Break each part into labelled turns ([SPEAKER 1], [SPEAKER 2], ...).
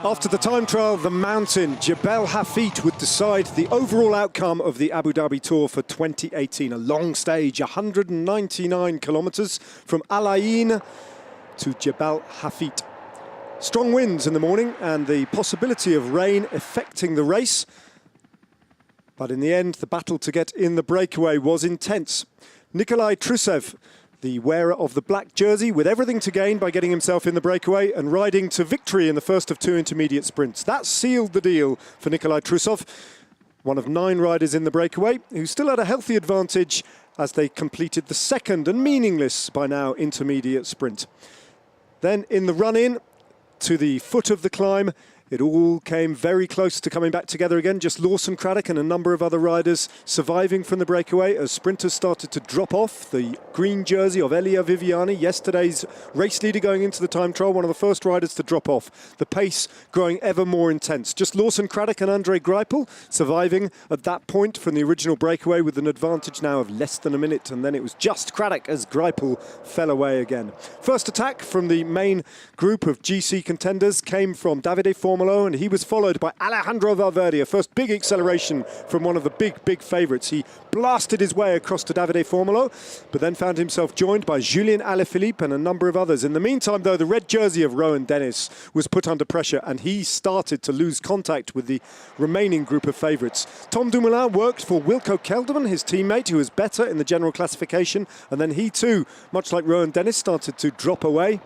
[SPEAKER 1] After the time trial, the mountain, Jebel Hafeet, would decide the overall outcome of the Abu Dhabi Tour for 2018. A long stage, 199 kilometers from Al Ain to Jebel Hafeet. Strong winds in the morning and the possibility of rain affecting the race. But in the end, the battle to get in the breakaway was intense. Nikolai Trussev, the wearer of the black jersey, with everything to gain by getting himself in the breakaway and riding to victory in the first of two intermediate sprints. That sealed the deal for Nikolai Trussev, one of 9 riders in the breakaway, who still had a healthy advantage as they completed the second and meaningless by now intermediate sprint. Then in the run-in to the foot of the climb, it all came very close to coming back together again. Just Lawson Craddock and a number of other riders surviving from the breakaway as sprinters started to drop off. The green jersey of Elia Viviani, yesterday's race leader going into the time trial, one of the first riders to drop off. The pace growing ever more intense. Just Lawson Craddock and Andre Greipel surviving at that point from the original breakaway with an advantage now of less than a minute. And then it was just Craddock as Greipel fell away again. First attack from the main group of GC contenders came from Davide Formolo, and he was followed by Alejandro Valverde, a first big acceleration from one of the big favourites. He blasted his way across to Davide Formolo, but then found himself joined by Julian Alaphilippe and a number of others. In the meantime, though, the red jersey of Rohan Dennis was put under pressure, and he started to lose contact with the remaining group of favourites. Tom Dumoulin worked for Wilco Kelderman, his teammate, who was better in the general classification, and then he too, much like Rohan Dennis, started to drop away.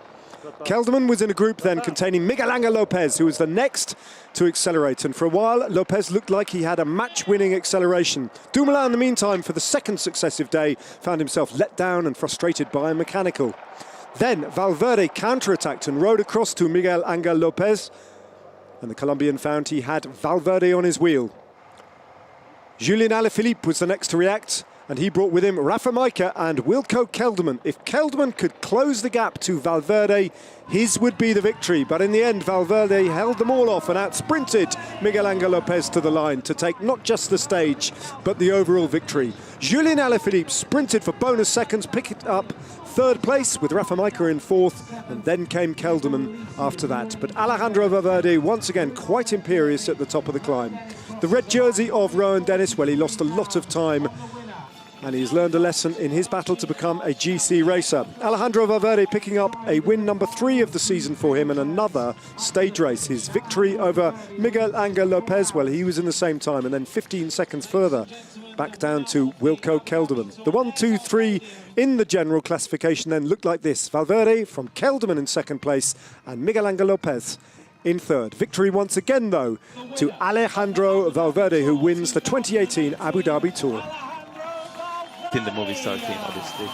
[SPEAKER 1] Kelderman was in a group then containing Miguel Angel Lopez, who was the next to accelerate. And for a while, Lopez looked like he had a match-winning acceleration. Dumoulin, in the meantime, for the second successive day, found himself let down and frustrated by a mechanical. Then Valverde counter-attacked and rode across to Miguel Angel Lopez. And the Colombian found he had Valverde on his wheel. Julian Alaphilippe was the next to react, and he brought with him Rafa Majka and Wilco Kelderman. If Kelderman could close the gap to Valverde, his would be the victory. But in the end, Valverde held them all off and out-sprinted Miguel Angel Lopez to the line to take not just the stage, but the overall victory. Julian Alaphilippe sprinted for bonus seconds, picked up third place with Rafa Majka in fourth, and then came Kelderman after that. But Alejandro Valverde, once again, quite imperious at the top of the climb. The red jersey of Rohan Dennis, well, he lost a lot of time, and he's learned a lesson in his battle to become a GC racer. Alejandro Valverde picking up a win number 3 of the season for him and another stage race. His victory over Miguel Angel Lopez, well, he was in the same time, and then 15 seconds further back down to Wilco Kelderman. The 1, 2, 3 in the general classification then looked like this. Valverde from Kelderman in second place and Miguel Angel Lopez in third. Victory once again, though, to Alejandro Valverde, who wins the 2018 Abu Dhabi Tour.
[SPEAKER 2] In the Movistar Team, obviously.